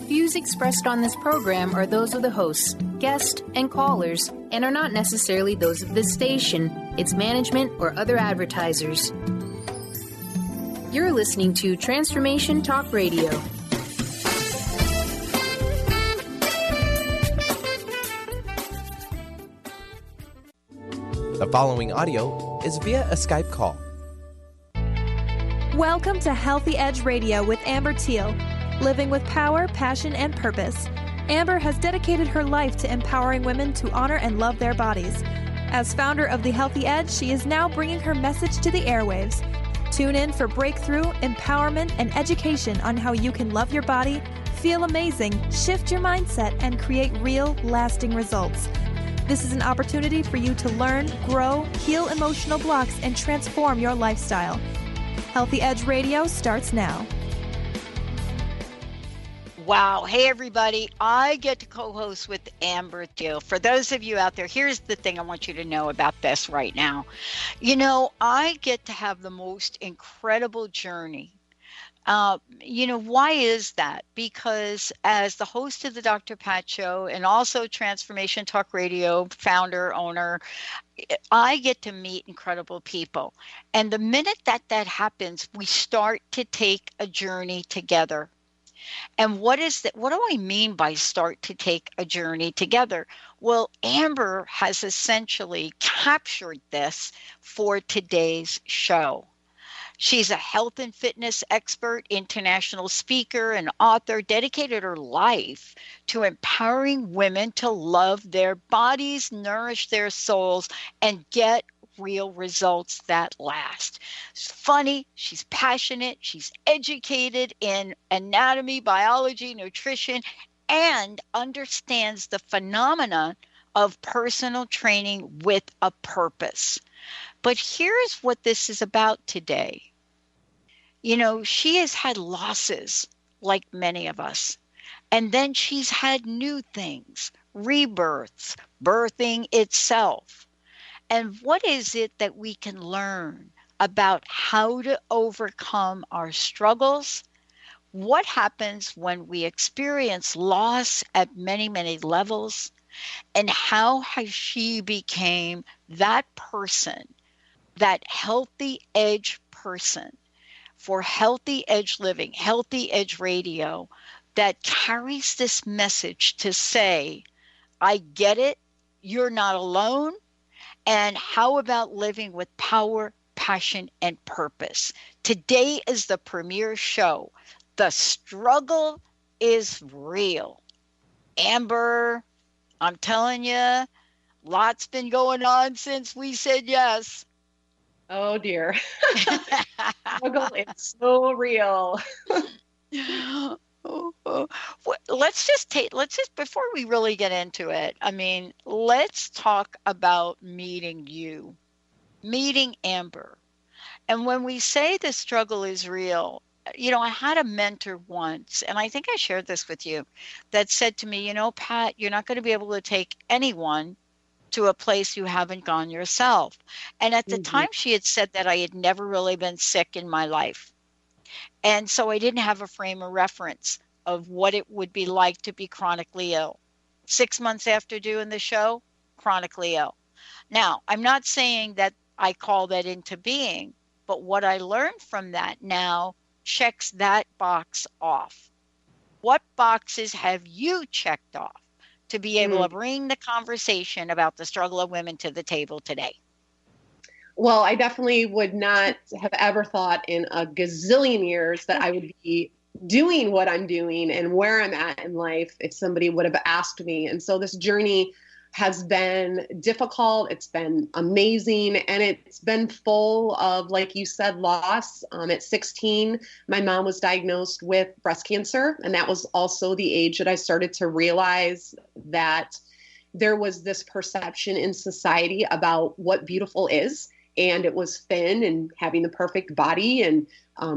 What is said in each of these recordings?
Views expressed on this program are those of the hosts, guests, and callers, and are not necessarily those of this station, its management, or other advertisers. You're listening to Transformation Talk Radio. The following audio is via a Skype call. Welcome to Healthy Edge Radio with Amber Thiel. Living with power, passion, and purpose. Amber has dedicated her life to empowering women to honor and love their bodies. As founder of The Healthy Edge, she is now bringing her message to the airwaves. Tune in for breakthrough, empowerment, and education on how you can love your body, feel amazing, shift your mindset, and create real, lasting results. This is an opportunity for you to learn, grow, heal emotional blocks, and transform your lifestyle. Healthy Edge Radio starts now. Wow. Hey, everybody. I get to co-host with Amber Thiel. For those of you out there, here's the thing I want you to know about this right now. You know, I get to have the most incredible journey. Why is that? Because as the host of the Dr. Pat Show and also Transformation Talk Radio founder, owner, I get to meet incredible people. And the minute that happens, we start to take a journey together. And what is that? What do I mean by start to take a journey together? Well, Amber has essentially captured this for today's show. She's a health and fitness expert, international speaker, and author, dedicated her life to empowering women to love their bodies, nourish their souls, and get real results that last. She's funny, she's passionate, she's educated in anatomy, biology, nutrition, and understands the phenomena of personal training with a purpose. But here's what this is about today. You know, she has had losses like many of us. And then she's had new things, rebirths, birthing itself. And what is it that we can learn about how to overcome our struggles? What happens when we experience loss at many, many levels? And how has she became that person, that healthy edge person for Healthy Edge Living, Healthy Edge Radio, that carries this message to say, I get it, you're not alone, and how about living with power, passion, and purpose? Today is the premiere show. The struggle is real. Amber, I'm telling you, lots been going on since we said yes. Oh dear. Struggle is so real. Let's just before we really get into it, let's talk about meeting you, meeting Amber. And when we say the struggle is real, I had a mentor once, and I think I shared this with you, that said to me, Pat, you're not going to be able to take anyone to a place you haven't gone yourself. And at the time she had said that, I had never really been sick in my life. And so I didn't have a frame of reference of what it would be like to be chronically ill. 6 months after doing the show, chronically ill. Now, I'm not saying that I call that into being, but what I learned from that now checks that box off. What boxes have you checked off to be able to bring the conversation about the struggle of women to the table today? Well, I definitely would not have ever thought in a gazillion years that I would be doing what I'm doing and where I'm at in life if somebody would have asked me. And so this journey has been difficult. It's been amazing. And it's been full of, like you said, loss. At 16, my mom was diagnosed with breast cancer. And that was also the age that I started to realize that there was this perception in society about what beautiful is. And it was thin and having the perfect body and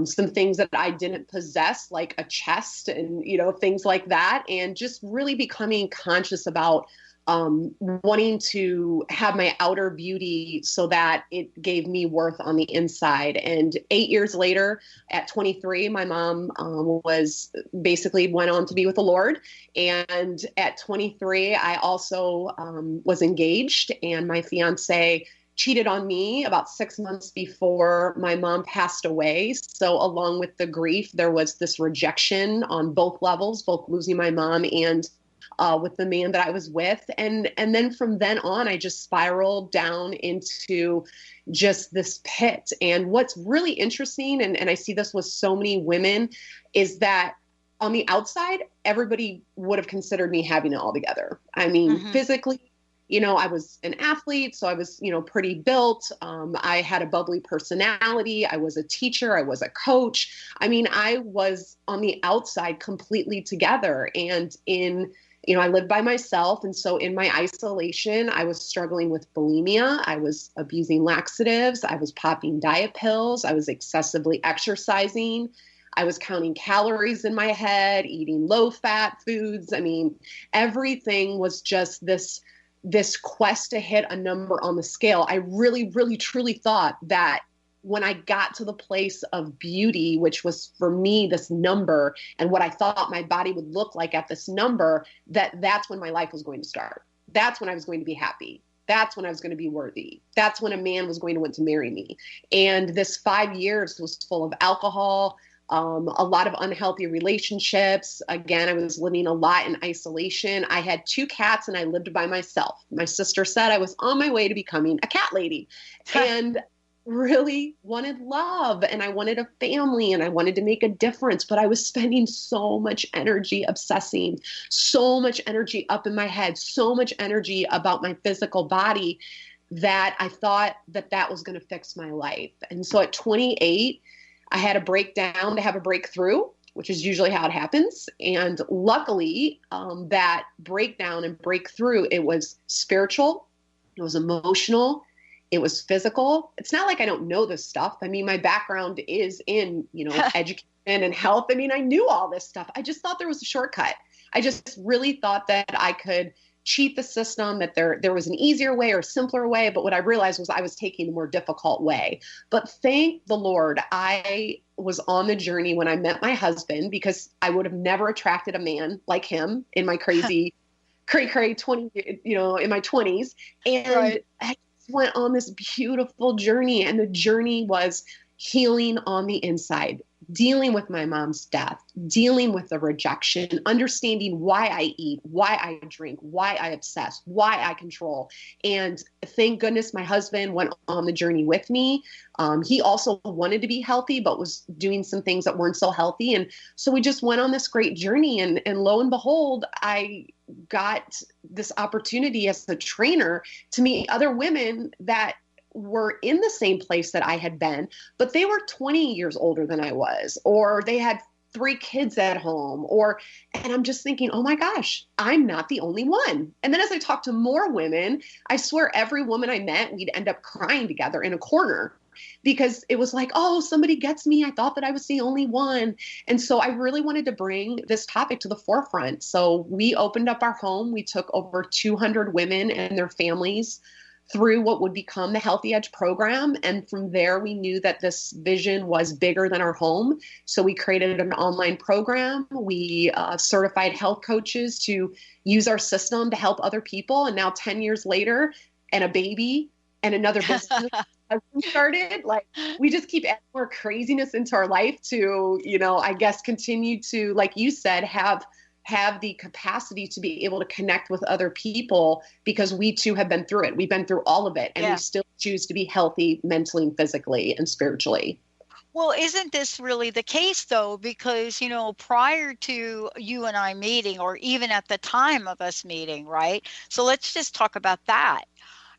some things that I didn't possess, like a chest and, things like that. And just really becoming conscious about wanting to have my outer beauty so that it gave me worth on the inside. And 8 years later, at 23, my mom was basically went on to be with the Lord. And at 23, I also was engaged, and my fiance cheated on me about 6 months before my mom passed away. So along with the grief, there was this rejection on both levels, both losing my mom and with the man that I was with. And then from then on, I just spiraled down into just this pit. And what's really interesting, and I see this with so many women, is that on the outside, everybody would have considered me having it all together. I mean, physically, I was an athlete, so I was, pretty built. I had a bubbly personality. I was a teacher. I was a coach. I mean, I was on the outside completely together. And I lived by myself. And so in my isolation, I was struggling with bulimia. I was abusing laxatives. I was popping diet pills. I was excessively exercising. I was counting calories in my head, eating low-fat foods. I mean, everything was just this quest to hit a number on the scale. I really, really, truly thought that when I got to the place of beauty, which was for me this number and what I thought my body would look like at this number, that's when my life was going to start. That's when I was going to be happy. That's when I was going to be worthy. That's when a man was going to want to marry me. And this 5 years was full of alcohol, a lot of unhealthy relationships. Again, I was living a lot in isolation. I had 2 cats and I lived by myself. My sister said I was on my way to becoming a cat lady and really wanted love, and I wanted a family, and I wanted to make a difference, but I was spending so much energy obsessing, so much energy up in my head, so much energy about my physical body that I thought that was going to fix my life. And so at 28, I had a breakdown to have a breakthrough, which is usually how it happens. And luckily, that breakdown and breakthrough, it was spiritual, it was emotional, it was physical. It's not like I don't know this stuff. I mean, my background is in, education and health. I mean, I knew all this stuff. I just thought there was a shortcut. I just really thought that I could cheat the system, that there was an easier way or simpler way. But what I realized was I was taking the more difficult way. But thank the Lord, I was on the journey when I met my husband, because I would have never attracted a man like him in my crazy, cray 20, in my 20s. And right. I went on this beautiful journey, and the journey was healing on the inside, dealing with my mom's death, dealing with the rejection, understanding why I eat, why I drink, why I obsess, why I control. And thank goodness my husband went on the journey with me. He also wanted to be healthy, but was doing some things that weren't so healthy. And so we just went on this great journey. And lo and behold, I got this opportunity as a trainer to meet other women that were in the same place that I had been, but they were 20 years older than I was, or they had 3 kids at home, and I'm just thinking, oh my gosh, I'm not the only one. And then as I talked to more women, I swear every woman I met, we'd end up crying together in a corner, because it was like, oh, somebody gets me. I thought that I was the only one. And so I really wanted to bring this topic to the forefront. So we opened up our home. We took over 200 women and their families through what would become the Healthy Edge program. And from there, we knew that this vision was bigger than our home. So we created an online program. We certified health coaches to use our system to help other people. And now 10 years later, and a baby and another business started, like, we just keep adding more craziness into our life to, I guess, continue to, like you said, have the capacity to be able to connect with other people, because we too have been through it. We've been through all of it, and we still choose to be healthy mentally and physically and spiritually. Well, isn't this really the case, though? Because, prior to you and I meeting, or even at the time of us meeting, right? So let's just talk about that.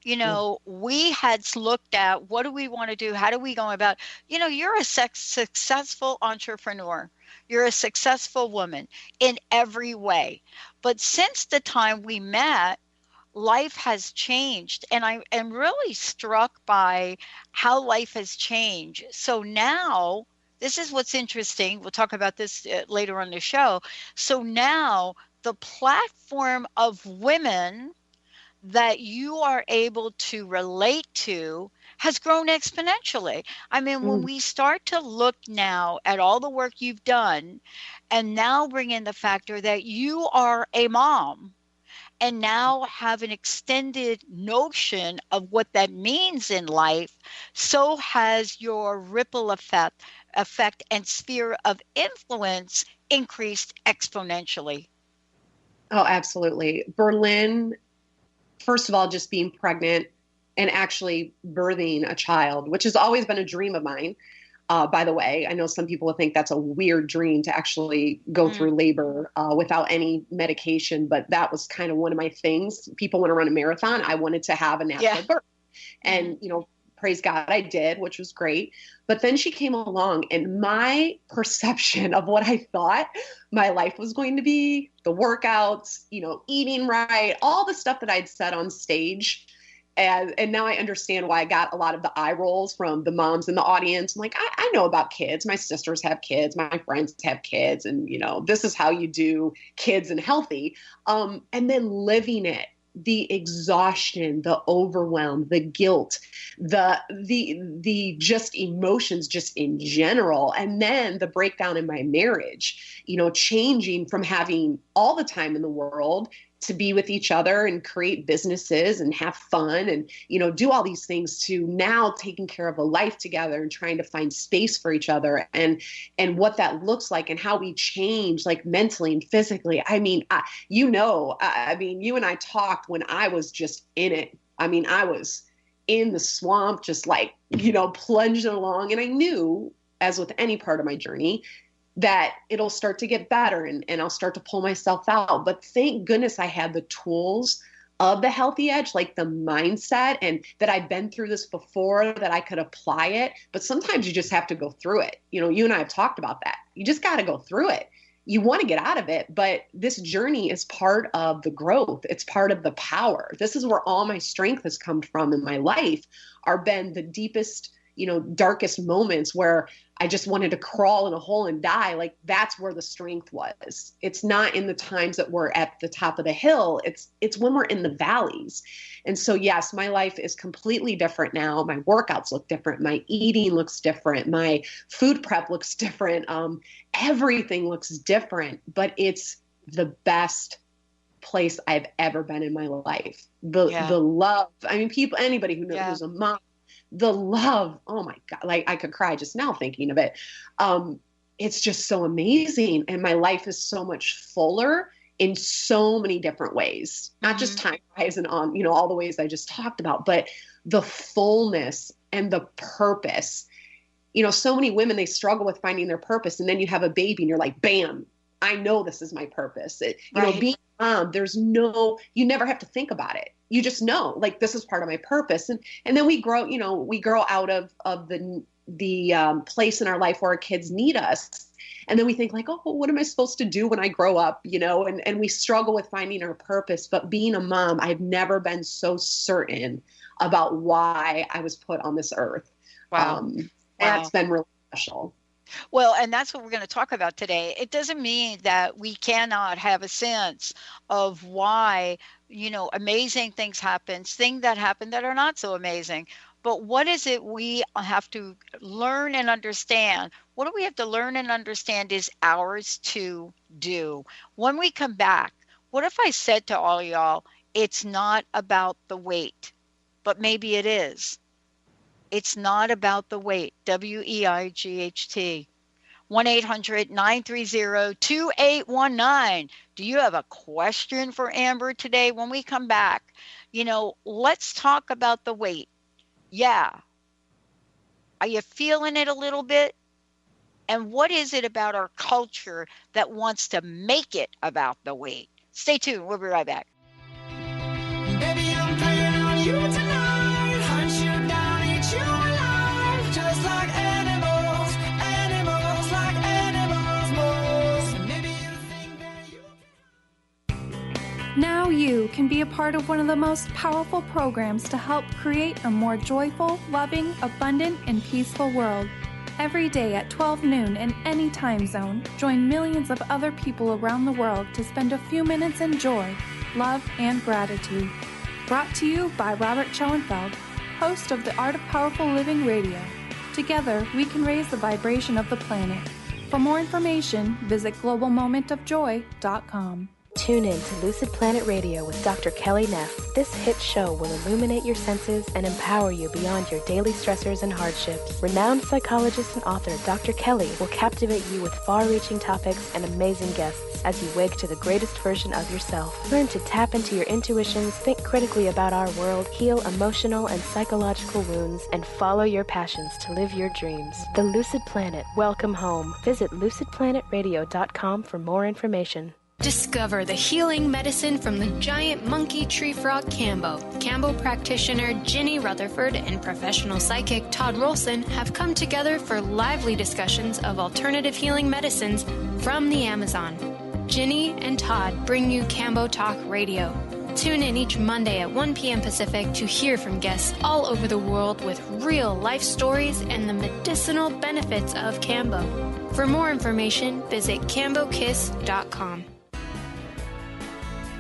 We had looked at, what do we want to do? How do we go about, you're a successful entrepreneur. You're a successful woman in every way. But since the time we met, life has changed. And I am really struck by how life has changed. So now, this is what's interesting. We'll talk about this later on the show. So now the platform of women that you are able to relate to has grown exponentially. I mean, when we start to look now at all the work you've done and now bring in the factor that you are a mom and now have an extended notion of what that means in life, so has your ripple effect and sphere of influence increased exponentially. Oh, absolutely. Berlin, first of all, just being pregnant and actually birthing a child, which has always been a dream of mine. By the way, I know some people will think that's a weird dream to actually go through labor without any medication, but that was kind of one of my things. People want to run a marathon. I wanted to have a natural birth. And, you know, praise God, I did, which was great. But then she came along, and my perception of what I thought my life was going to be, the workouts, you know, eating right, all the stuff that I'd said on stage. And now I understand why I got a lot of the eye rolls from the moms in the audience. I'm like, I know about kids. My sisters have kids. My friends have kids. And, you know, this is how you do kids and healthy. And then living it, the exhaustion, the overwhelm, the guilt, the just emotions just in general. And then the breakdown in my marriage, you know, changing from having all the time in the world to be with each other and create businesses and have fun and, you know, do all these things to now taking care of a life together and trying to find space for each other and what that looks like and how we change like mentally and physically. I mean, you and I talked when I was just in it. I mean, I was in the swamp, just like, you know, plunging along. And I knew, as with any part of my journey, that it'll start to get better and I'll start to pull myself out. But thank goodness I had the tools of the Healthy Edge, like the mindset, and that I've been through this before, that I could apply it. But sometimes you just have to go through it. You know, you and I have talked about that. You just got to go through it. You want to get out of it, but this journey is part of the growth. It's part of the power. This is where all my strength has come from in my life, are been the deepest, you know, darkest moments where I just wanted to crawl in a hole and die. Like, that's where the strength was. It's not in the times that we're at the top of the hill. It's when we're in the valleys. And so, yes, my life is completely different now. My workouts look different. My eating looks different. My food prep looks different. Everything looks different, but it's the best place I've ever been in my life. The love. I mean, anybody who knows who's a mom, the love, oh my God, like I could cry just now thinking of it. It's just so amazing. And my life is so much fuller in so many different ways, not just time-wise and on, you know, all the ways I just talked about, but the fullness and the purpose. You know, so many women, they struggle with finding their purpose, and then you have a baby and you're like, bam, I know this is my purpose. You know, being a mom, you never have to think about it. You just know, like, this is part of my purpose. And then we grow out of the place in our life where our kids need us. And then we think like, oh, what am I supposed to do when I grow up? You know, and we struggle with finding our purpose. But being a mom, I've never been so certain about why I was put on this earth. Wow. That's been really special. Well, and that's what we're going to talk about today. It doesn't mean that we cannot have a sense of why, you know, amazing things happen, things that happen that are not so amazing. But what is it we have to learn and understand? What do we have to learn and understand is ours to do. When we come back, what if I said to all y'all, it's not about the weight, but maybe it is. It's not about the weight. WEIGHT. 1-800-930-2819. Do you have a question for Amber today? When we come back, you know, let's talk about the weight. Yeah. Are you feeling it a little bit? And what is it about our culture that wants to make it about the weight? Stay tuned. We'll be right back. Baby, I'm playing on you tonight. Hunt you down, eat you alive. Just like animals, like animals, moles. Maybe you think that you Now you can be a part of one of the most powerful programs to help create a more joyful, loving, abundant, and peaceful world. Every day at 12 noon in any time zone, join millions of other people around the world to spend a few minutes in joy, love, and gratitude. Brought to you by Robert Schoenfeld, host of the Art of Powerful Living Radio. Together, we can raise the vibration of the planet. For more information, visit globalmomentofjoy.com. Tune in to Lucid Planet Radio with Dr. Kelly Neff. This hit show will illuminate your senses and empower you beyond your daily stressors and hardships. Renowned psychologist and author Dr. Kelly will captivate you with far-reaching topics and amazing guests as you wake to the greatest version of yourself. Learn to tap into your intuitions, think critically about our world, heal emotional and psychological wounds, and follow your passions to live your dreams. The Lucid Planet, welcome home. Visit lucidplanetradio.com for more information. Discover the healing medicine from the giant monkey tree frog Cambo. Cambo practitioner Ginny Rutherford and professional psychic Todd Rolson have come together for lively discussions of alternative healing medicines from the Amazon. Ginny and Todd bring you Cambo Talk Radio. Tune in each Monday at 1 p.m. Pacific to hear from guests all over the world with real life stories and the medicinal benefits of Cambo. For more information, visit cambokiss.com.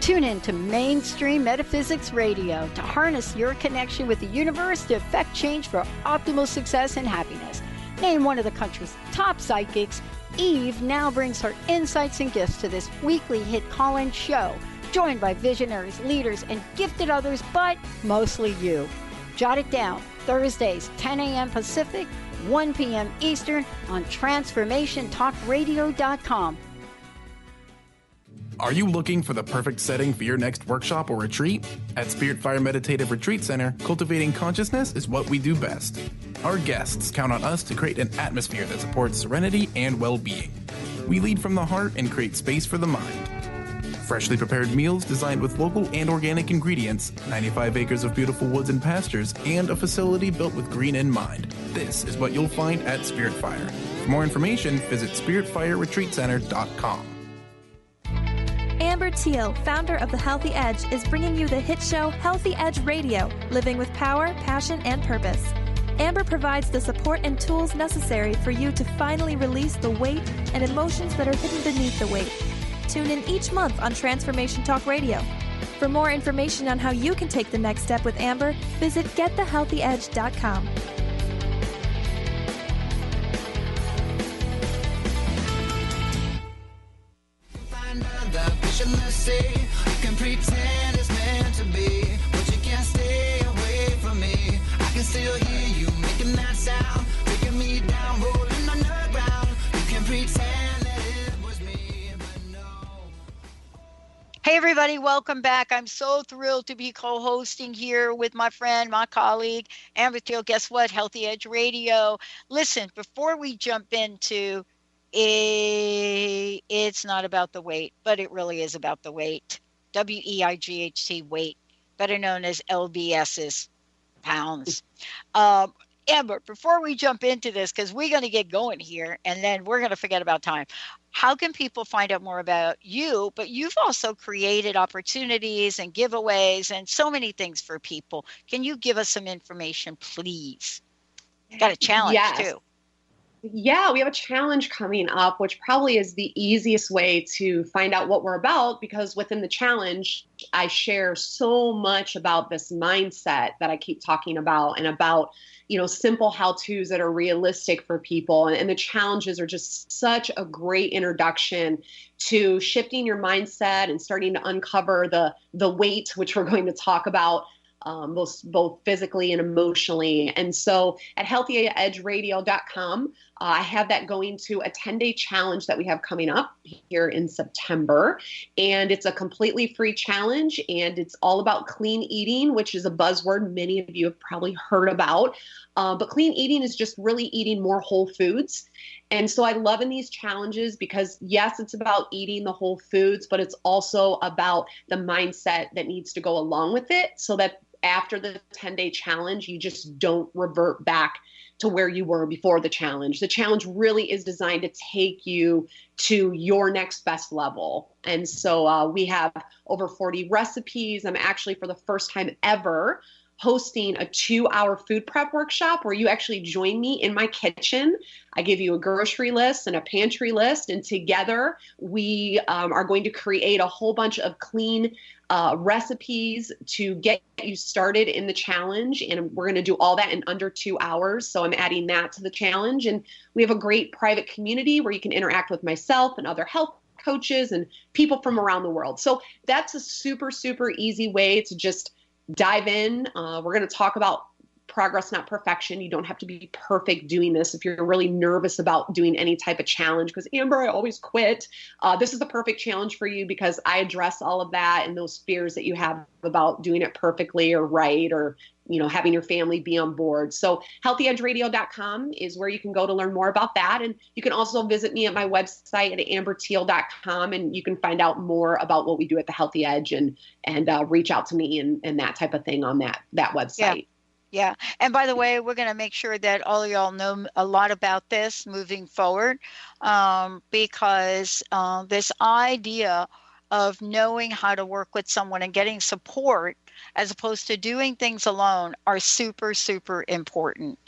Tune in to Mainstream Metaphysics Radio to harness your connection with the universe to effect change for optimal success and happiness. Named one of the country's top psychics, Eve now brings her insights and gifts to this weekly hit call-in show, joined by visionaries, leaders, and gifted others, but mostly you. Jot it down, Thursdays, 10 a.m. Pacific, 1 p.m. Eastern on TransformationTalkRadio.com. Are you looking for the perfect setting for your next workshop or retreat? At Spirit Fire Meditative Retreat Center, cultivating consciousness is what we do best. Our guests count on us to create an atmosphere that supports serenity and well-being. We lead from the heart and create space for the mind. Freshly prepared meals designed with local and organic ingredients, 95 acres of beautiful woods and pastures, and a facility built with green in mind. This is what you'll find at Spirit Fire. For more information, visit spiritfireretreatcenter.com. Amber Thiel, founder of The Healthy Edge, is bringing you the hit show Healthy Edge Radio, living with power, passion, and purpose. Amber provides the support and tools necessary for you to finally release the weight and emotions that are hidden beneath the weight. Tune in each month on Transformation Talk Radio. For more information on how you can take the next step with Amber, visit getthehealthyedge.com. You can pretend it's meant to be, but you can't stay away from me. I can still hear you making that sound, taking me down, rolling on the ground. You can pretend that it was me, but no. Hey everybody, welcome back. I'm so thrilled to be co-hosting here with my friend, my colleague, Amber Thiel. Guess what? Healthy Edge Radio. Listen, before we jump into it's not about the weight, but it really is about the weight. WEIGHT, weight, better known as LBS's, pounds. Amber, before we jump into this, because we're going to get going here, and then we're going to forget about time. How can people find out more about you? But you've also created opportunities and giveaways and so many things for people. Can you give us some information, please? Got a challenge, too. Yeah, we have a challenge coming up, which probably is the easiest way to find out what we're about, because within the challenge, I share so much about this mindset that I keep talking about, and about, simple how-tos that are realistic for people. And the challenges are just such a great introduction to shifting your mindset and starting to uncover the weight, which we're going to talk about, both physically and emotionally. And so at healthyedgeradio.com, I have that going to a 10-day challenge that we have coming up here in September. And it's a completely free challenge, and it's all about clean eating, which is a buzzword many of you have probably heard about. But clean eating is just really eating more whole foods. And so I love in these challenges because, yes, it's about eating the whole foods, but it's also about the mindset that needs to go along with it, so that after the 10-day challenge, you just don't revert back to where you were before the challenge. The challenge really is designed to take you to your next best level. And so we have over 40 recipes. I'm actually, for the first time ever, hosting a 2-hour food prep workshop where you actually join me in my kitchen. I give you a grocery list and a pantry list, and together we are going to create a whole bunch of clean recipes to get you started in the challenge. And we're going to do all that in under 2 hours. So I'm adding that to the challenge. And we have a great private community where you can interact with myself and other health coaches and people from around the world. So that's a super, super easy way to just dive in. We're going to talk about progress, not perfection. You don't have to be perfect doing this. If you're really nervous about doing any type of challenge, because Amber, I always quit. This is the perfect challenge for you because I address all of that and those fears that you have about doing it perfectly or right, or having your family be on board. So healthyedgeradio.com is where you can go to learn more about that. And you can also visit me at my website at amberteal.com, and you can find out more about what we do at the Healthy Edge and reach out to me and that type of thing on that website. Yeah. And by the way, we're going to make sure that all of y'all know a lot about this moving forward, because this idea of knowing how to work with someone and getting support as opposed to doing things alone are super, super important.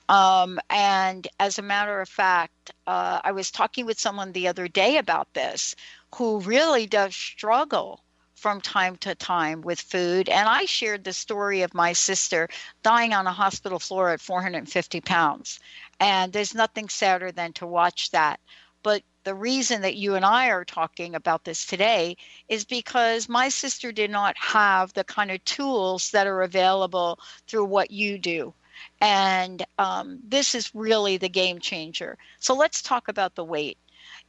And as a matter of fact, I was talking with someone the other day about this who really does struggle from time to time with food. And I shared the story of my sister dying on a hospital floor at 450 pounds. And there's nothing sadder than to watch that. But the reason that you and I are talking about this today is because my sister did not have the kind of tools that are available through what you do. And this is really the game changer. So let's talk about the weight.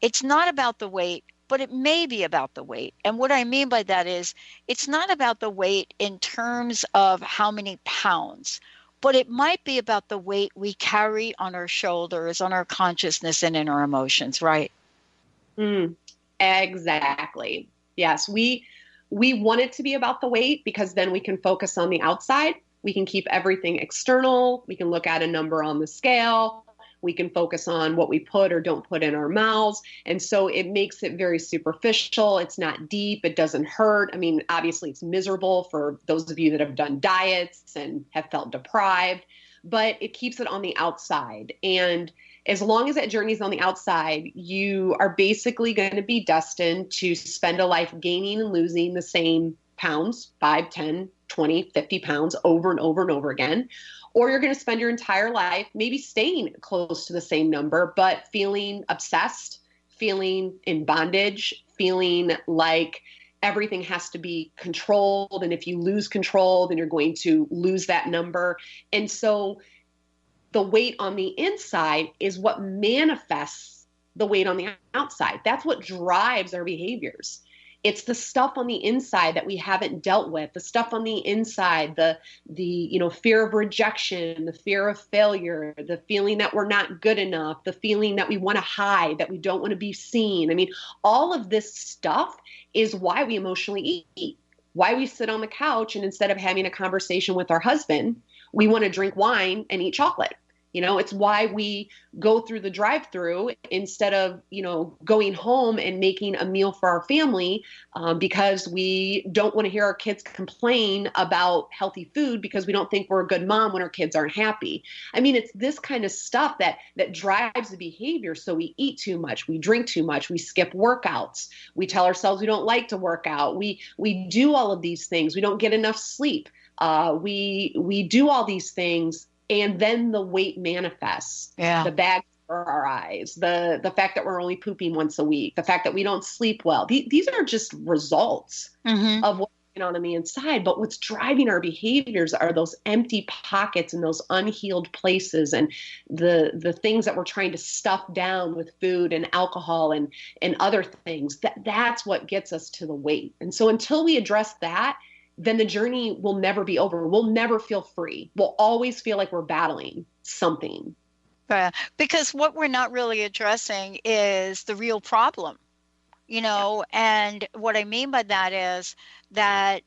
It's not about the weight, but it may be about the weight. And what I mean by that is it's not about the weight in terms of how many pounds, but it might be about the weight we carry on our shoulders, on our consciousness, and in our emotions, right? Exactly. Yes, we want it to be about the weight because then we can focus on the outside. We can keep everything external. We can look at a number on the scale. We can focus on what we put or don't put in our mouths. And so it makes it very superficial. It's not deep. It doesn't hurt. I mean, obviously it's miserable for those of you that have done diets and have felt deprived, but it keeps it on the outside. And as long as that journey is on the outside, you are basically going to be destined to spend a life gaining and losing the same pounds, 5, 10, 20, 50 pounds over and over and over again. Or you're going to spend your entire life maybe staying close to the same number, but feeling obsessed, feeling in bondage, feeling like everything has to be controlled. And if you lose control, then you're going to lose that number. And so the weight on the inside is what manifests the weight on the outside. That's what drives our behaviors. It's the stuff on the inside that we haven't dealt with, the stuff on the inside, the fear of rejection, the fear of failure, the feeling that we're not good enough, the feeling that we want to hide, that we don't want to be seen. I mean, all of this stuff is why we emotionally eat, why we sit on the couch and instead of having a conversation with our husband, we want to drink wine and eat chocolate. It's why we go through the drive-through instead of, going home and making a meal for our family because we don't want to hear our kids complain about healthy food because we don't think we're a good mom when our kids aren't happy. I mean, it's this kind of stuff that drives the behavior. So we eat too much, we drink too much, we skip workouts, we tell ourselves we don't like to work out, we do all of these things, we don't get enough sleep, we do all these things. And then the weight manifests, the bags for our eyes, the fact that we're only pooping once a week, the fact that we don't sleep well. These are just results of what's going on the inside. But what's driving our behaviors are those empty pockets and those unhealed places and the things that we're trying to stuff down with food and alcohol and other things. That's what gets us to the weight. And so until we address that, then the journey will never be over. We'll never feel free. We'll always feel like we're battling something. Because what we're not really addressing is the real problem, and what I mean by that is that,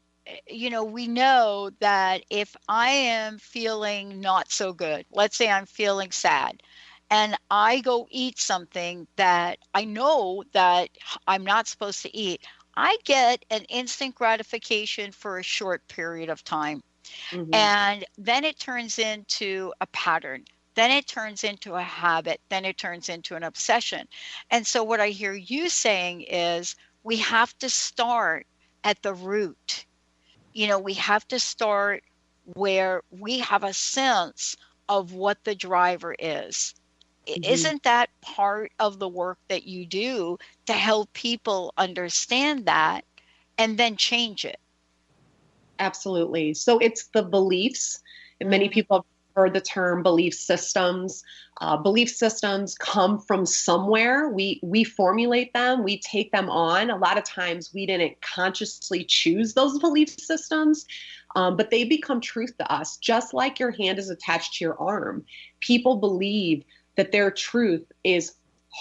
we know that if I am feeling not so good, let's say I'm feeling sad, and I go eat something that I know that I'm not supposed to eat, I get an instant gratification for a short period of time. And then it turns into a pattern. Then it turns into a habit. Then it turns into an obsession. And so what I hear you saying is we have to start at the root. You know, we have to start where we have a sense of what the driver is. Isn't that part of the work that you do to help people understand that and then change it? Absolutely. So it's the beliefs, and many people have heard the term belief systems. Belief systems come from somewhere. We formulate them, we take them on. A lot of times we didn't consciously choose those belief systems, but they become truth to us, just like your hand is attached to your arm. People believe that their truth is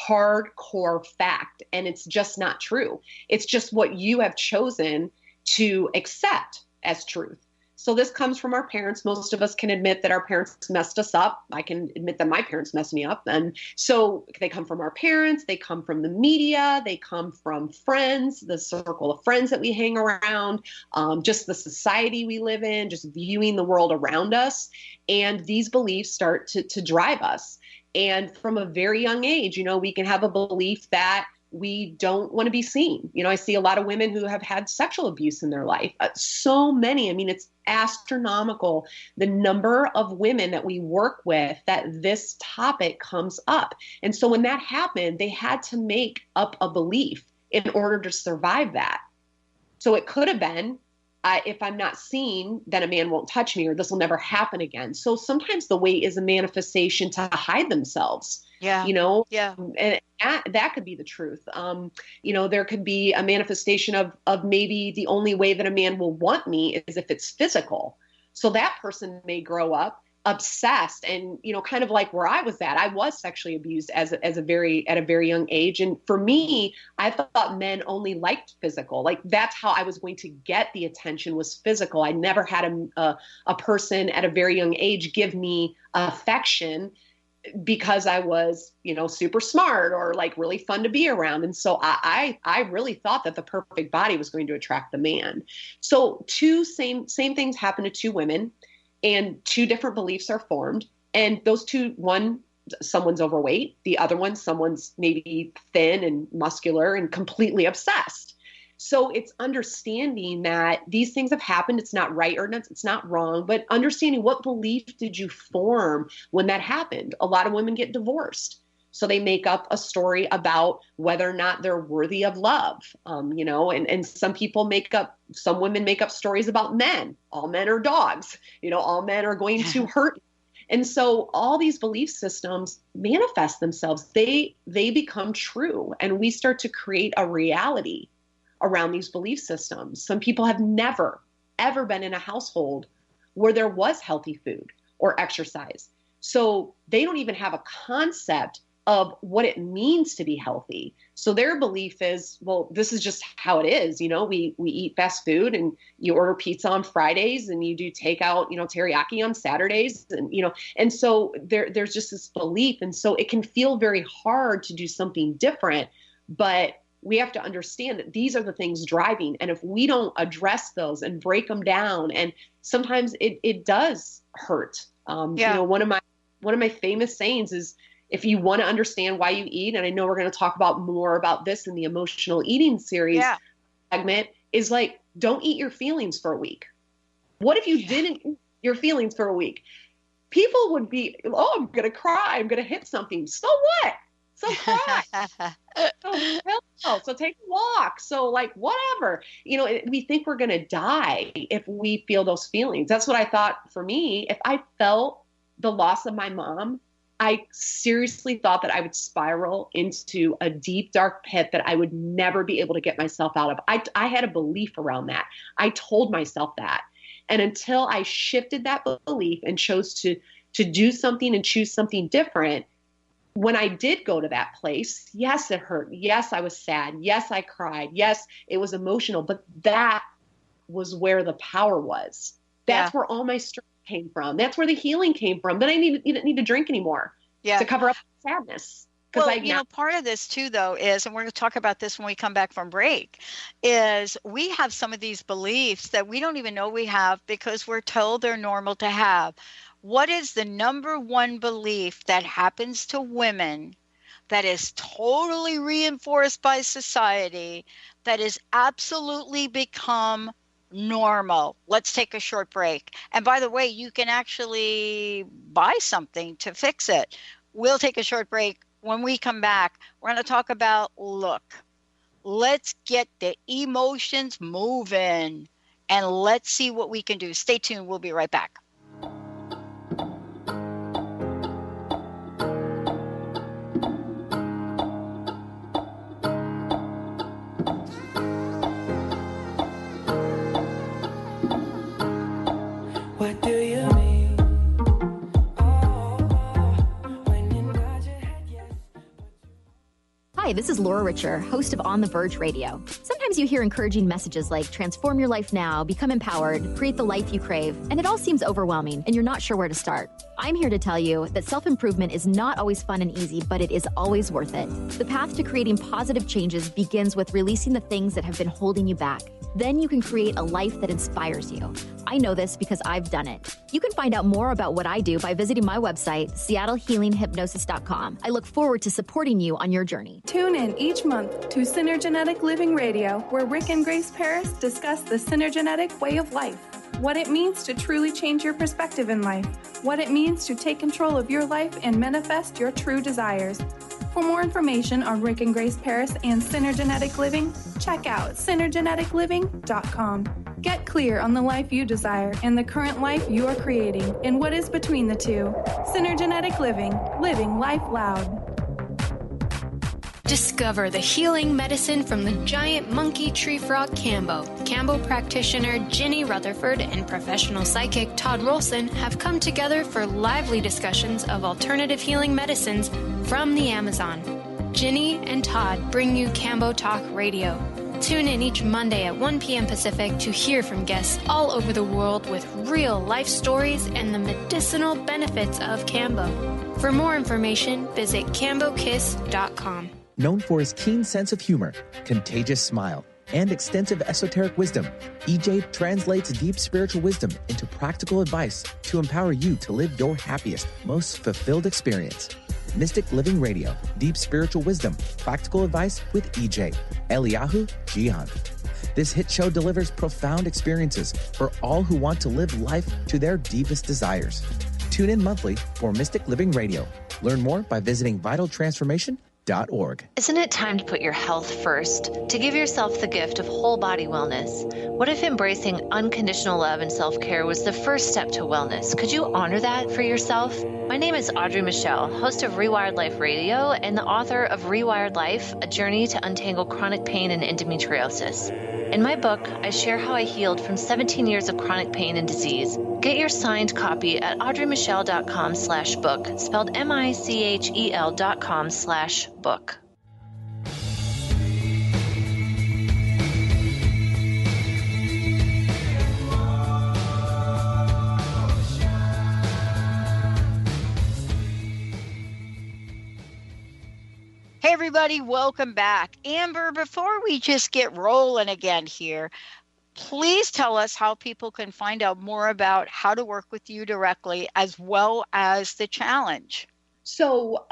hardcore fact, and it's just not true. It's just what you have chosen to accept as truth. So this comes from our parents. Most of us can admit that our parents messed us up. I can admit that my parents messed me up. And so they come from our parents, they come from the media, they come from friends, the circle of friends that we hang around, just the society we live in, just viewing the world around us. And these beliefs start to drive us. And from a very young age, you know, we can have a belief that we don't want to be seen. You know, I see a lot of women who have had sexual abuse in their life. So many. I mean, it's astronomical, the number of women that we work with that this topic comes up. And so when that happened, they had to make up a belief in order to survive that. So it could have been, if I'm not seen, then a man won't touch me, or this will never happen again. So sometimes the weight is a manifestation to hide themselves. Yeah. You know, yeah. And that could be the truth. You know, there could be a manifestation of maybe the only way that a man will want me is if it's physical. So that person may grow up obsessed and, you know, kind of like where I was at. I was sexually abused at a very young age. And for me, I thought men only liked physical. Like that's how I was going to get the attention, was physical. I never had a person at a very young age give me affection because I was, you know, super smart or like really fun to be around. And so I really thought that the perfect body was going to attract the man. So two same things happen to two women, and two different beliefs are formed. And those two, one, someone's overweight. The other one, someone's maybe thin and muscular and completely obsessed. So it's understanding that these things have happened. It's not right or not, it's not wrong, but understanding what belief did you form when that happened. A lot of women get divorced. So they make up a story about whether or not they're worthy of love, you know, and some women make up stories about men. All men are dogs, you know, all men are going to hurt. And so all these belief systems manifest themselves. They become true, and we start to create a reality around these belief systems. Some people have never, ever been in a household where there was healthy food or exercise. So they don't even have a concept of what it means to be healthy. So their belief is, well, this is just how it is. You know, we eat fast food, and you order pizza on Fridays, and you do takeout, you know, teriyaki on Saturdays, and, you know, and so there's just this belief. And so it can feel very hard to do something different, but we have to understand that these are the things driving. And if we don't address those and break them down, and sometimes it does hurt. You know, one of my famous sayings is, if you want to understand why you eat, and I know we're going to talk about more about this in the emotional eating series segment, is like, don't eat your feelings for a week. What if you didn't eat your feelings for a week? People would be, oh, I'm going to cry. I'm going to hit something. So what? So cry. So take a walk. So like whatever, you know, we think we're going to die if we feel those feelings. That's what I thought for me. If I felt the loss of my mom, I seriously thought that I would spiral into a deep, dark pit that I would never be able to get myself out of. I had a belief around that. I told myself that. And until I shifted that belief and chose to do something and choose something different, when I did go to that place, yes, it hurt. Yes, I was sad. Yes, I cried. Yes, it was emotional. But that was where the power was. That's where all my strength came from. That's where the healing came from. Then I didn't need to drink anymore to cover up sadness. Well, I've not. part of this too, though, is, and we're going to talk about this when we come back from break, is we have some of these beliefs that we don't even know we have because we're told they're normal to have. What is the number one belief that happens to women that is totally reinforced by society, that is absolutely become normal? Let's take a short break. And by the way, you can actually buy something to fix it. We'll take a short break. When we come back, we're going to talk about look. Let's get the emotions moving and let's see what we can do. Stay tuned. We'll be right back. What do you mean? When you nod your head yes. Hi, this is Laura Richer, host of On the Verge Radio. Sometimes you hear encouraging messages like transform your life now, become empowered, create the life you crave, and it all seems overwhelming and you're not sure where to start. I'm here to tell you that self-improvement is not always fun and easy, but it is always worth it. The path to creating positive changes begins with releasing the things that have been holding you back. Then you can create a life that inspires you. I know this because I've done it. You can find out more about what I do by visiting my website, seattlehealinghypnosis.com. I look forward to supporting you on your journey. Tune in each month to Synergenetic Living Radio, where Rick and Grace Paris discuss the synergenetic way of life. What it means to truly change your perspective in life. What it means to take control of your life and manifest your true desires. For more information on Rick and Grace Paris and Synergenetic Living, check out synergeneticliving.com. Get clear on the life you desire and the current life you are creating and what is between the two. Synergenetic Living, living life loud. Discover the healing medicine from the giant monkey tree frog Cambo. Cambo practitioner Ginny Rutherford and professional psychic Todd Rolson have come together for lively discussions of alternative healing medicines from the Amazon. Ginny and Todd bring you Cambo Talk Radio. Tune in each Monday at 1 p.m. Pacific to hear from guests all over the world with real life stories and the medicinal benefits of Cambo. For more information, visit cambokiss.com. Known for his keen sense of humor, contagious smile, and extensive esoteric wisdom, EJ translates deep spiritual wisdom into practical advice to empower you to live your happiest, most fulfilled experience. Mystic Living Radio, Deep Spiritual Wisdom, Practical Advice with EJ, Eliyahu Jihan. This hit show delivers profound experiences for all who want to live life to their deepest desires. Tune in monthly for Mystic Living Radio. Learn more by visiting vitaltransformation.org. Isn't it time to put your health first? To give yourself the gift of whole body wellness? What if embracing unconditional love and self-care was the first step to wellness? Could you honor that for yourself? My name is Audrey Michelle, host of Rewired Life Radio and the author of Rewired Life, A Journey to Untangle Chronic Pain and Endometriosis. In my book, I share how I healed from 17 years of chronic pain and disease. Get your signed copy at audreymichelle.com/book, spelled MICHEL.com/book. Hey, everybody, welcome back. Amber, before we just get rolling again here, please tell us how people can find out more about how to work with you directly as well as the challenge. So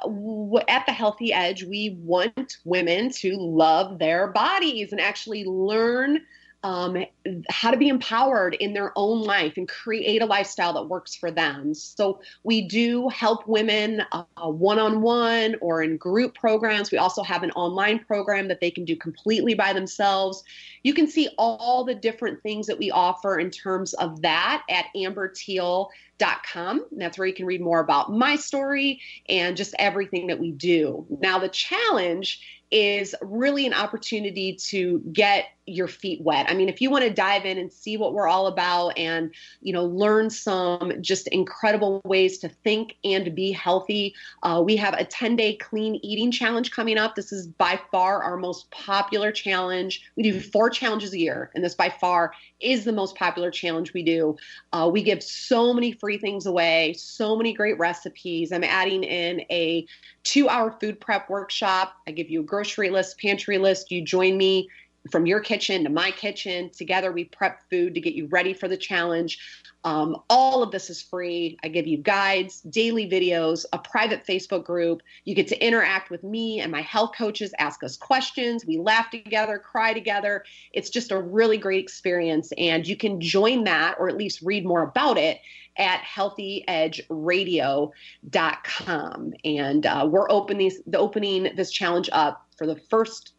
at the Healthy Edge, we want women to love their bodies and actually learn how to be empowered in their own life and create a lifestyle that works for them. So we do help women one-on-one or in group programs. We also have an online program that they can do completely by themselves. You can see all the different things that we offer in terms of that at amberthiel.com. That's where you can read more about my story and just everything that we do. Now, the challenge is really an opportunity to get your feet wet. I mean, if you want to dive in and see what we're all about and, learn some just incredible ways to think and be healthy, we have a 10-day clean eating challenge coming up. This is by far our most popular challenge. We do 4 challenges a year, and this by far is the most popular challenge we do. We give so many free things away, so many great recipes. I'm adding in a 2-hour food prep workshop. I give you a grocery list, pantry list. You join me from your kitchen to my kitchen. Together we prep food to get you ready for the challenge. All of this is free. I give you guides, daily videos, a private Facebook group. You get to interact with me and my health coaches, ask us questions. We laugh together, cry together. It's just a really great experience. And you can join that, or at least read more about it, at healthyedgeradio.com. And we're opening this challenge up for the first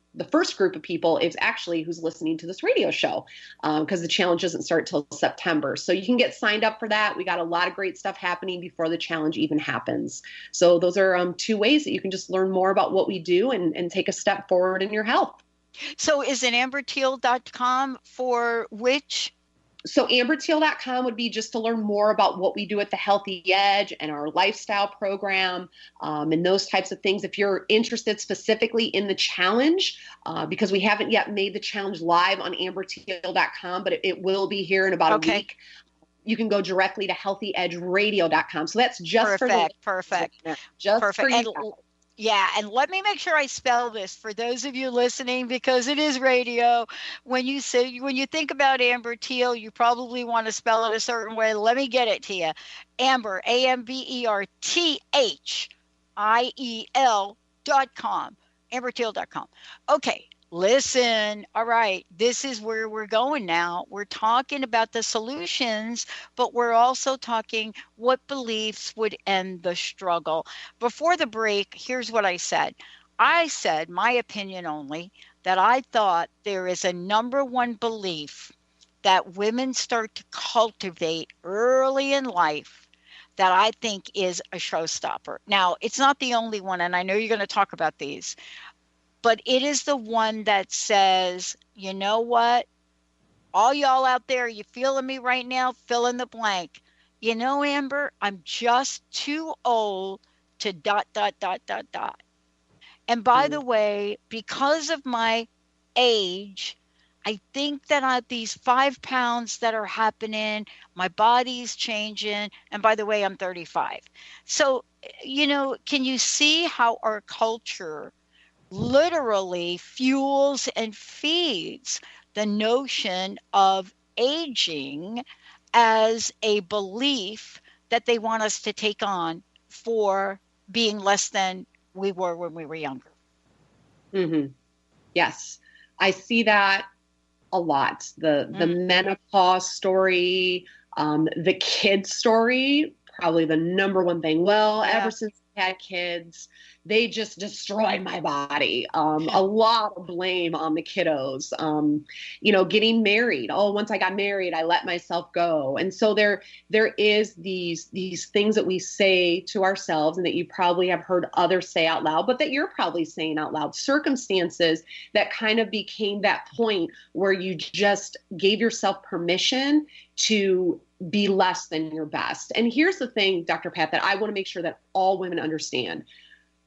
group of people is actually who's listening to this radio show, because the challenge doesn't start till September. So you can get signed up for that. We got a lot of great stuff happening before the challenge even happens. So those are 2 ways that you can just learn more about what we do and take a step forward in your health. So is it amberteal.com for which? So amberteal.com would be just to learn more about what we do at the Healthy Edge and our lifestyle program, and those types of things. If you're interested specifically in the challenge, because we haven't yet made the challenge live on amberteal.com, but it will be here in about a week. You can go directly to healthyedgeradio.com. So that's just perfect. Just perfect. for you. Yeah, and let me make sure I spell this for those of you listening, because it is radio. When you think about Amber Thiel, you probably want to spell it a certain way. Let me get it to you. Amber, AmberThiel.com, amberteal.com. Okay. Listen, all right, this is where we're going now. We're talking about the solutions, but we're also talking what beliefs would end the struggle. Before the break, here's what I said. I said, my opinion only, that I thought there is a number one belief that women start to cultivate early in life that I think is a showstopper. Now, it's not the only one, and I know you're going to talk about these. But it is the one that says, you know what? All y'all out there, you feeling me right now? Fill in the blank. You know, Amber, I'm just too old to ... And by the way, because of my age, I think that these 5 pounds that are happening, my body's changing. And by the way, I'm 35. So, can you see how our culture literally fuels and feeds the notion of aging as a belief that they want us to take on for being less than we were when we were younger? Mm-hmm. Yes, I see that a lot. The menopause story, the kid story, probably the number one thing. Well, ever since I had kids, they just destroyed my body. A lot of blame on the kiddos. Getting married. Oh, once I got married, I let myself go. And so there is these things that we say to ourselves, and that you probably have heard others say out loud, but that you're probably saying out loud. Circumstances that kind of became that point where you just gave yourself permission to be less than your best. And here's the thing, Dr. Pat, that I want to make sure that all women understand.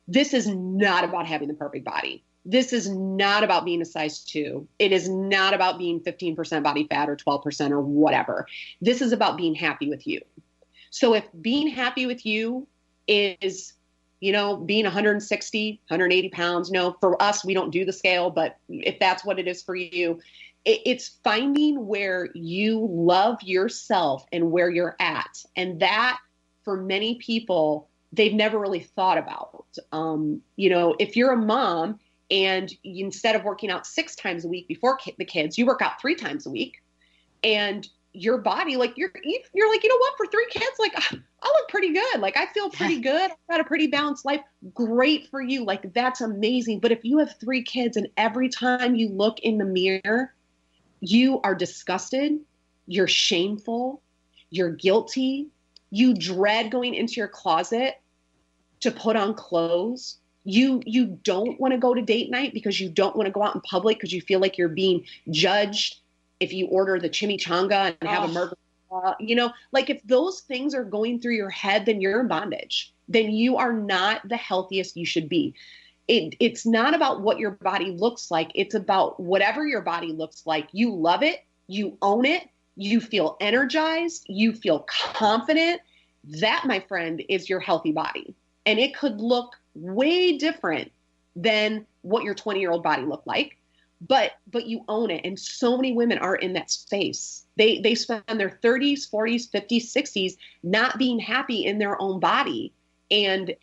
This is not about having the perfect body. This is not about being a size 2. It is not about being 15% body fat or 12% or whatever. This is about being happy with you. So if being happy with you is, being 160, 180 pounds, for us, we don't do the scale, but if that's what it is for you, it's finding where you love yourself and where you're at. And that, for many people, they've never really thought about. If you're a mom and instead of working out 6 times a week before the kids, you work out 3 times a week, and your body, you're like, for 3 kids, I look pretty good. I feel pretty good. I've got a pretty balanced life. Great for you. That's amazing. But if you have 3 kids and every time you look in the mirror, you are disgusted, you're shameful, you're guilty, you dread going into your closet to put on clothes, You don't want to go to date night because you don't want to go out in public because you feel like you're being judged if you order the chimichanga and have a margarita. Like if those things are going through your head, then you're in bondage. Then you are not the healthiest you should be. It's not about what your body looks like. It's about whatever your body looks like. You love it. You own it. You feel energized. You feel confident. That, my friend, is your healthy body. And it could look way different than what your 20-year-old body looked like, but you own it. And so many women are in that space. They spend their 30s, 40s, 50s, 60s not being happy in their own body. And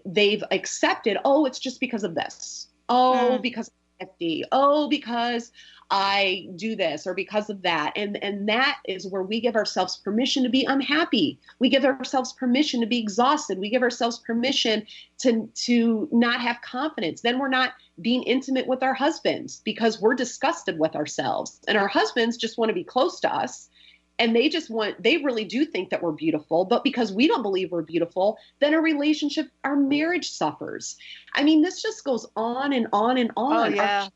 they've accepted, oh, it's just because of this. Oh, because I'm 50. Oh, because I do this, or because of that. And that is where we give ourselves permission to be unhappy. We give ourselves permission to be exhausted. We give ourselves permission to not have confidence. Then we're not being intimate with our husbands because we're disgusted with ourselves. And our husbands just want to be close to us. And they really do think that we're beautiful, but because we don't believe we're beautiful, then our marriage suffers. I mean, this just goes on and on and on. Oh, yeah.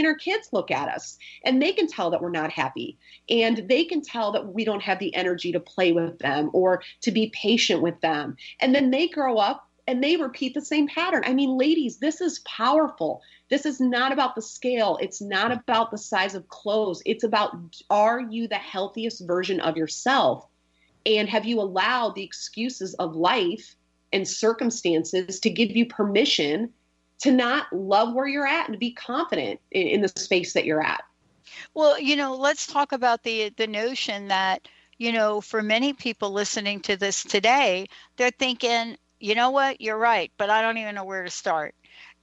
Our kids look at us and they can tell that we're not happy, and they can tell that we don't have the energy to play with them or to be patient with them. And then they grow up and they repeat the same pattern. I mean, ladies, this is powerful. This is not about the scale. It's not about the size of clothes. It's about, are you the healthiest version of yourself? And have you allowed the excuses of life and circumstances to give you permission to not love where you're at and to be confident in the space that you're at? Well, let's talk about the notion that, for many people listening to this today, they're thinking, you know what, you're right, but I don't even know where to start.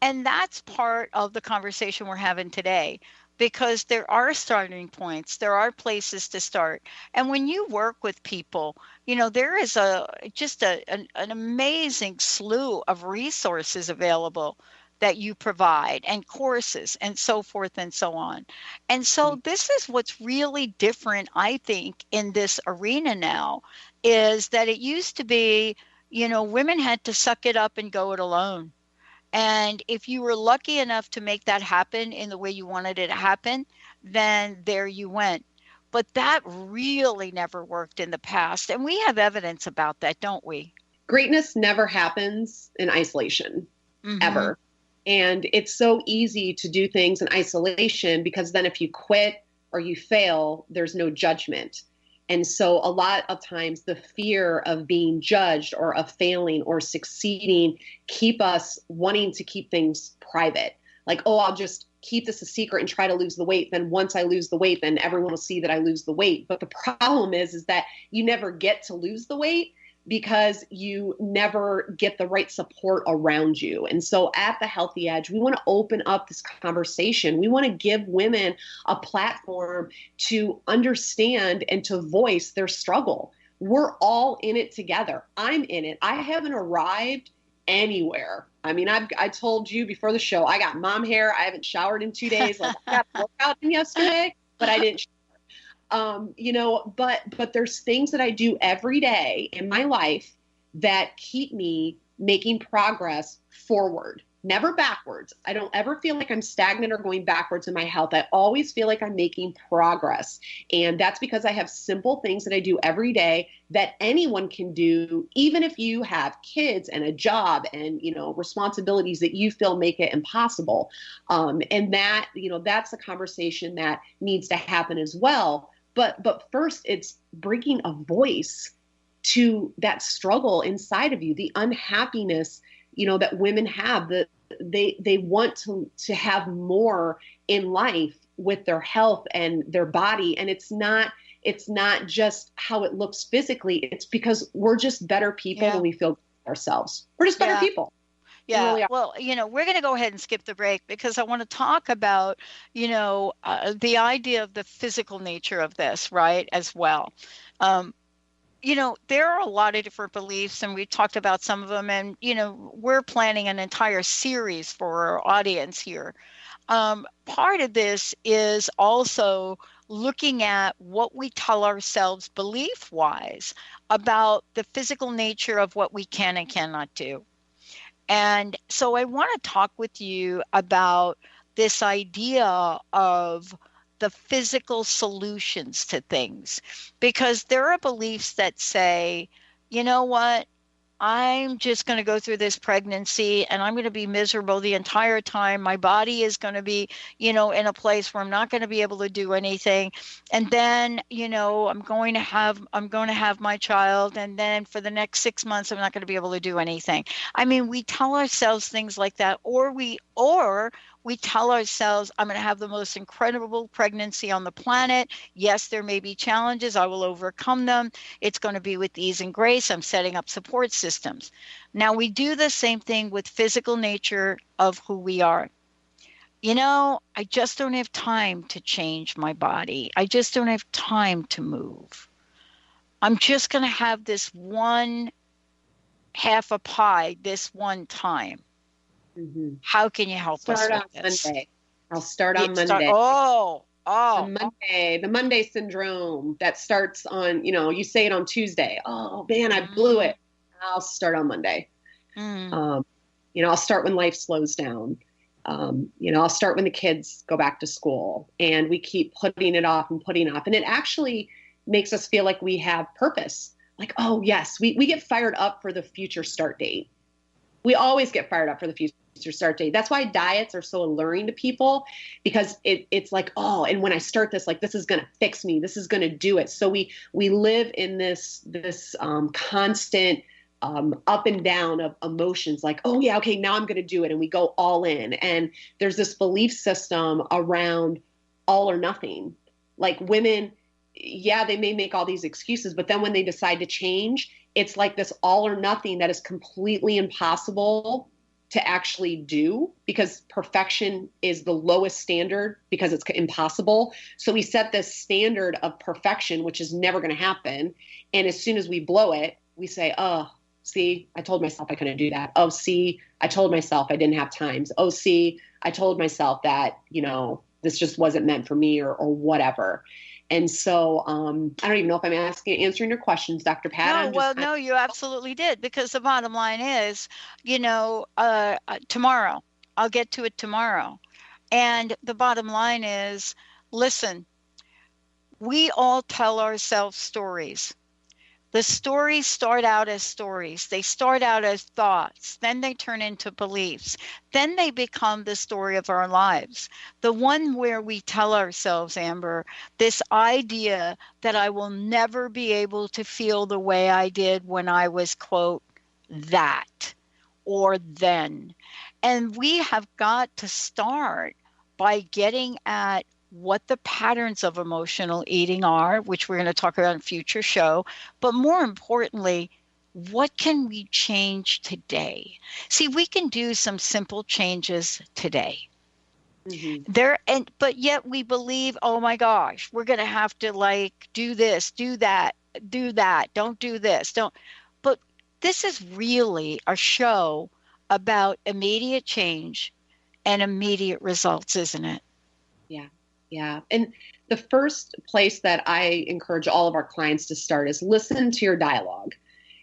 And that's part of the conversation we're having today, because there are starting points, there are places to start. And when you work with people, there is an amazing slew of resources available that you provide, and courses and so forth and so on. And so this is what's really different, I think, in this arena now, is that it used to be, women had to suck it up and go it alone. And if you were lucky enough to make that happen in the way you wanted it to happen, then there you went. But that really never worked in the past. And we have evidence about that, don't we? Greatness never happens in isolation, ever. And it's so easy to do things in isolation because then if you quit or you fail, there's no judgment. And so a lot of times the fear of being judged or of failing or succeeding keep us wanting to keep things private. Like, oh, I'll just keep this a secret and try to lose the weight. Then once I lose the weight, then everyone will see that I lose the weight. But the problem is that you never get to lose the weight because you never get the right support around you. And so at the Healthy Edge, we want to open up this conversation. We want to give women a platform to understand and to voice their struggle. We're all in it together. I'm in it. I haven't arrived anywhere. I mean, I told you before the show, I got mom hair. I haven't showered in 2 days. Like, I got a workout in yesterday, but I didn't. But there's things that I do every day in my life that keep me making progress forward, never backwards. I don't ever feel like I'm stagnant or going backwards in my health. I always feel like I'm making progress. And that's because I have simple things that I do every day that anyone can do, even if you have kids and a job and, responsibilities that you feel make it impossible. And that, that's a conversation that needs to happen as well. But first, it's bringing a voice to that struggle inside of you, the unhappiness, that women have. That they want to have more in life with their health and their body, and it's not just how it looks physically. It's because we're just better people when we feel good ourselves. We're just better people. Yeah. Really, well, we're going to go ahead and skip the break because I want to talk about, the idea of the physical nature of this, right, as well. There are a lot of different beliefs, and we talked about some of them, and, we're planning an entire series for our audience here. Part of this is also looking at what we tell ourselves belief-wise about the physical nature of what we can and cannot do. And so I want to talk with you about this idea of the physical solutions to things, because there are beliefs that say, you know what? I'm just going to go through this pregnancy and I'm going to be miserable the entire time. My body is going to be, in a place where I'm not going to be able to do anything. And then, I'm going to have my child. And then for the next 6 months, I'm not going to be able to do anything. I mean, we tell ourselves things like that, or we tell ourselves, I'm going to have the most incredible pregnancy on the planet. Yes, there may be challenges. I will overcome them. It's going to be with ease and grace. I'm setting up support systems. Now, we do the same thing with physical nature of who we are. I just don't have time to change my body. I just don't have time to move. I'm just going to have this one half a pie this one time. Mm-hmm. How can you help us with this? Monday. I'll start on Monday. The Monday syndrome that starts on, you say it on Tuesday. Oh man, I blew it. I'll start on Monday. I'll start when life slows down. I'll start when the kids go back to school, and we keep putting it off and putting off. And it actually makes us feel like we have purpose. Like, oh yes, we get fired up for the future start date. We always get fired up for the future start date. That's why diets are so alluring to people, because it's like, oh, and when I start this, like, this is going to fix me. This is going to do it. So we live in this constant up and down of emotions, like, oh yeah, okay, now I'm going to do it. And we go all in. And there's this belief system around all or nothing. Like women, yeah, they may make all these excuses, but then when they decide to change, it's like this all or nothing that is completely impossible to actually do, because perfection is the lowest standard because it's impossible. So we set this standard of perfection, which is never going to happen. And as soon as we blow it, we say, oh, see, I told myself I couldn't do that. Oh, see, I told myself I didn't have times. Oh, see, I told myself that, this just wasn't meant for me or whatever. And so I don't even know if I'm answering your questions, Dr. Pat. No, you absolutely did, because the bottom line is, tomorrow, I'll get to it tomorrow. And the bottom line is, listen, we all tell ourselves stories. The stories start out as stories. They start out as thoughts. Then they turn into beliefs. Then they become the story of our lives. The one where we tell ourselves, Amber, this idea that I will never be able to feel the way I did when I was, quote, that or then. And we have got to start by getting at what the patterns of emotional eating are, which we're going to talk about in a future show. But more importantly, what can we change today? See, we can do some simple changes today. Mm-hmm. But yet we believe, oh my gosh, we're going to have to do this, do that, don't do this, don't. But this is really a show about immediate change and immediate results, isn't it? Yeah. Yeah. And the first place that I encourage all of our clients to start is listen to your dialogue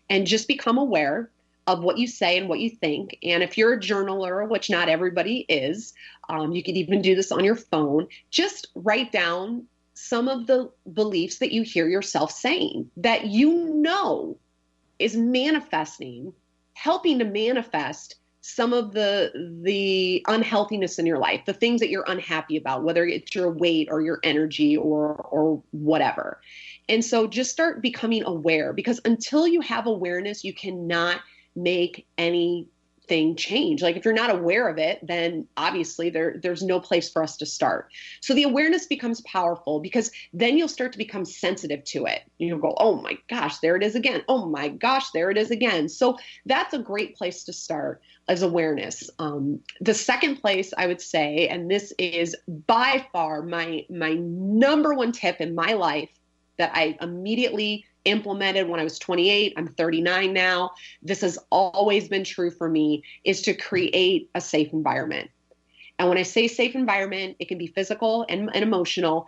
and just become aware of what you say and what you think. And if you're a journaler, which not everybody is, you could even do this on your phone. Just write down some of the beliefs that you hear yourself saying that is manifesting, helping to manifest some of the unhealthiness in your life, the things that you're unhappy about, whether it's your weight or your energy or whatever. And so just start becoming aware, because until you have awareness, you cannot make anything change. Like if you're not aware of it, then obviously there's no place for us to start. So the awareness becomes powerful, because then you'll start to become sensitive to it. You'll go, oh my gosh, there it is again. Oh my gosh, there it is again. So that's a great place to start, as awareness. The second place I would say, and this is by far my number one tip in my life that I immediately implemented when I was 28, I'm 39 now. This has always been true for me, is to create a safe environment. And when I say safe environment, it can be physical and emotional.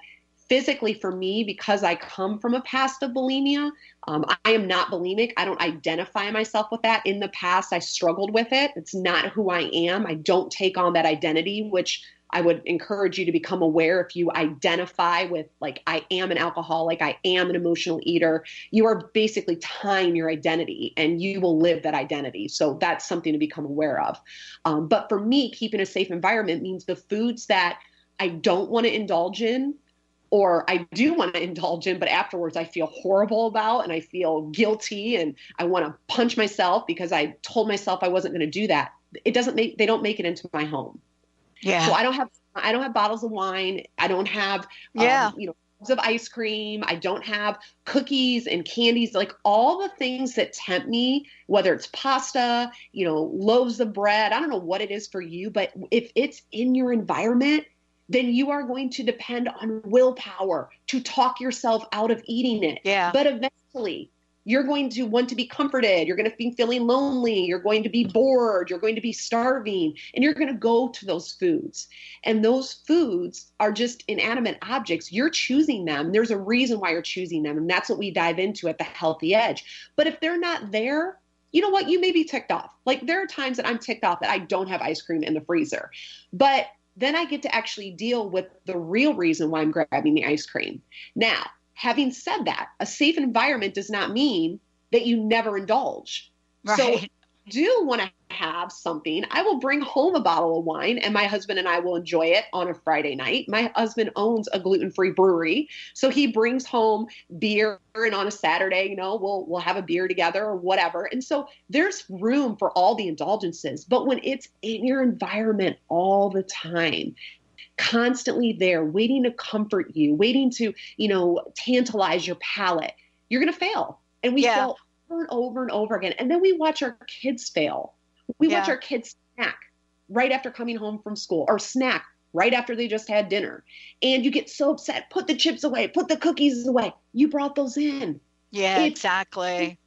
physically for me, because I come from a past of bulimia, I am not bulimic. I don't identify myself with that. In the past, I struggled with it. It's not who I am. I don't take on that identity, which I would encourage you to become aware. If you identify with, like, I am an alcoholic, I am an emotional eater, you are basically tying your identity, and you will live that identity. So that's something to become aware of. But for me, keeping a safe environment means the foods that I don't want to indulge in, or I do want to indulge in, but afterwards I feel horrible about, and I feel guilty, and I want to punch myself because I told myself I wasn't going to do that. They don't make it into my home. Yeah. So I don't have bottles of wine. I don't have, tubs of ice cream. I don't have cookies and candies, like all the things that tempt me, whether it's pasta, loaves of bread. I don't know what it is for you, but if it's in your environment, then you are going to depend on willpower to talk yourself out of eating it. Yeah. But eventually, you're going to want to be comforted. You're going to be feeling lonely. You're going to be bored. You're going to be starving. And you're going to go to those foods. And those foods are just inanimate objects. You're choosing them. There's a reason why you're choosing them. And that's what we dive into at the Healthy Edge. But if they're not there, you know what? You may be ticked off. Like, there are times that I'm ticked off that I don't have ice cream in the freezer. But then I get to actually deal with the real reason why I'm grabbing the ice cream. Now, having said that, a safe environment does not mean that you never indulge. Right. So if I do want to have something, I will bring home a bottle of wine, and my husband and I will enjoy it on a Friday night. My husband owns a gluten-free brewery, so he brings home beer, and on a Saturday, we'll have a beer together or whatever. And so there's room for all the indulgences. But when it's in your environment all the time, constantly there, waiting to comfort you, waiting to, tantalize your palate, you're going to fail. And we fail over and over and over again. And then we watch our kids fail. We watch our kids snack right after coming home from school, or snack right after they just had dinner. And you get so upset. Put the chips away. Put the cookies away. You brought those in. Yeah, exactly.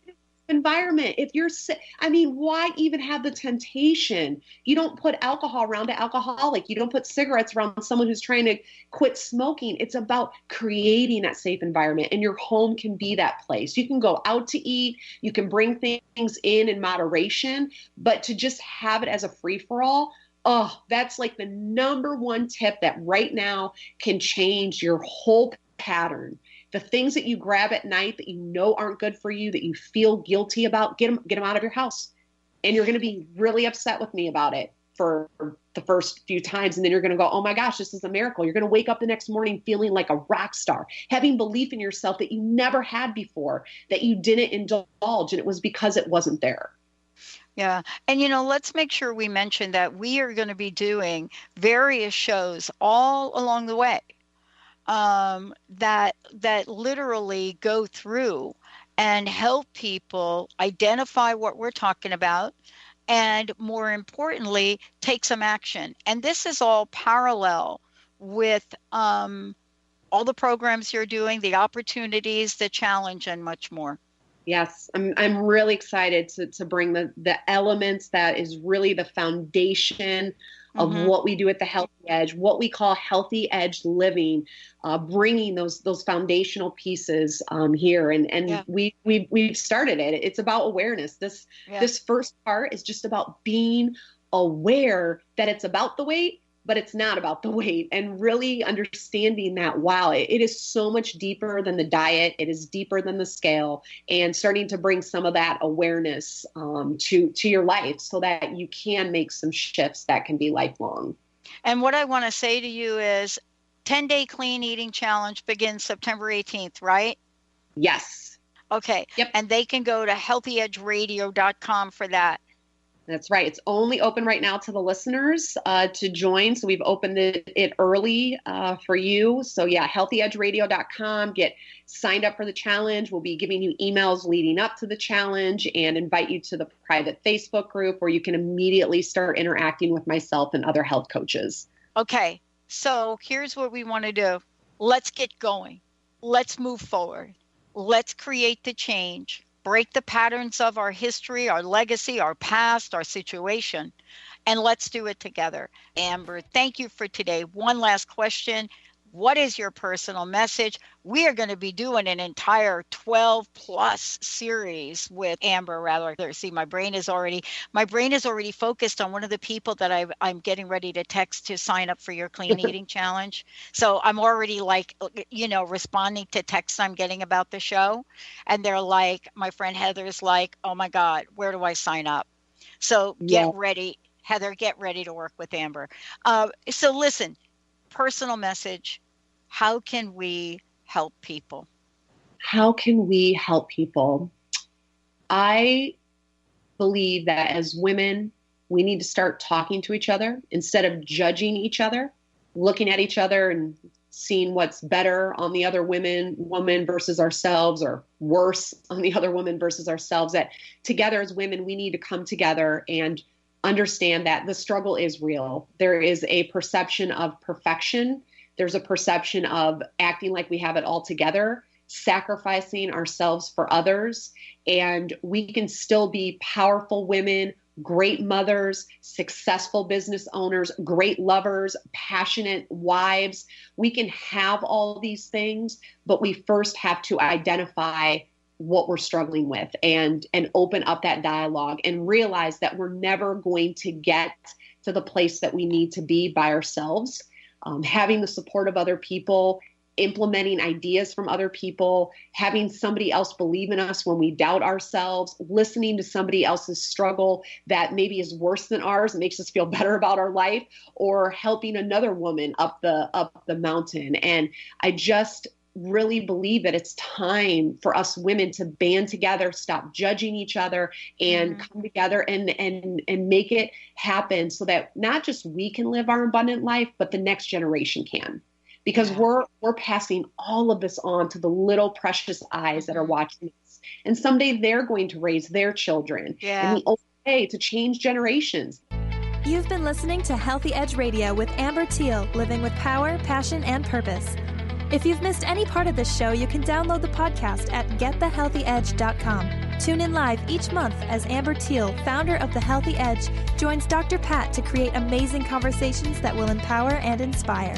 Environment. If you're sick, why even have the temptation? You don't put alcohol around an alcoholic. You don't put cigarettes around someone who's trying to quit smoking. It's about creating that safe environment, and your home can be that place. You can go out to eat. You can bring things in moderation, but to just have it as a free-for-all, that's like the number one tip that right now can change your whole pattern. The things that you grab at night that you know aren't good for you, that you feel guilty about, get them out of your house. And you're going to be really upset with me about it for the first few times. And then you're going to go, oh my gosh, this is a miracle. You're going to wake up the next morning feeling like a rock star, having belief in yourself that you never had before, that you didn't indulge. And it was because it wasn't there. Yeah. And, let's make sure we mention that we are going to be doing various shows all along the way. That literally go through and help people identify what we're talking about, and more importantly, take some action. And this is all parallel with all the programs you're doing, the opportunities, the challenge, and much more. Yes, I'm really excited to bring the elements that is really the foundation of what we do at the Healthy Edge, what we call Healthy Edge living, bringing those foundational pieces here. And we've started it. It's about awareness. This first part is just about being aware that it's about the weight, but it's not about the weight, and really understanding that, wow, it is so much deeper than the diet. It is deeper than the scale, and starting to bring some of that awareness to your life so that you can make some shifts that can be lifelong. And what I want to say to you is 10-day clean eating challenge begins September 18th, right? Yes. Okay. Yep. And they can go to healthyedgeradio.com for that. That's right. It's only open right now to the listeners to join. So we've opened it early for you. So healthyedgeradio.com. Get signed up for the challenge. We'll be giving you emails leading up to the challenge and invite you to the private Facebook group where you can immediately start interacting with myself and other health coaches. Okay. So here's what we want to do. Let's get going. Let's move forward. Let's create the change. Break the patterns of our history, our legacy, our past, our situation, and let's do it together. Amber, thank you for today. One last question. What is your personal message? We are going to be doing an entire 12 plus series with Amber Rather. See, my brain is already focused on one of the people that I'm getting ready to text to sign up for your clean eating challenge. So I'm already responding to texts I'm getting about the show. And they're like, my friend Heather's like, oh my God, where do I sign up? So get ready, Heather, get ready to work with Amber. So listen, personal message. How can we help people? How can we help people? I believe that as women, we need to start talking to each other instead of judging each other, looking at each other and seeing what's better on the other woman versus ourselves, or worse on the other woman versus ourselves. That together as women, we need to come together and understand that the struggle is real. There is a perception of perfection. There's a perception of acting like we have it all together, sacrificing ourselves for others, and we can still be powerful women, great mothers, successful business owners, great lovers, passionate wives. We can have all these things, but we first have to identify what we're struggling with and open up that dialogue and realize that we're never going to get to the place that we need to be by ourselves. Having the support of other people, implementing ideas from other people, having somebody else believe in us when we doubt ourselves, listening to somebody else's struggle that maybe is worse than ours and makes us feel better about our life, or helping another woman up the mountain. And I just really believe that it's time for us women to band together, stop judging each other, and come together and make it happen so that not just we can live our abundant life, but the next generation can. Because we're passing all of this on to the little precious eyes that are watching us. And someday they're going to raise their children. Yeah. And the only way to change generations. You've been listening to Healthy Edge Radio with Amber Thiel, living with power, passion, and purpose. If you've missed any part of this show, you can download the podcast at getthehealthyedge.com. Tune in live each month as Amber Thiel, founder of The Healthy Edge, joins Dr. Pat to create amazing conversations that will empower and inspire.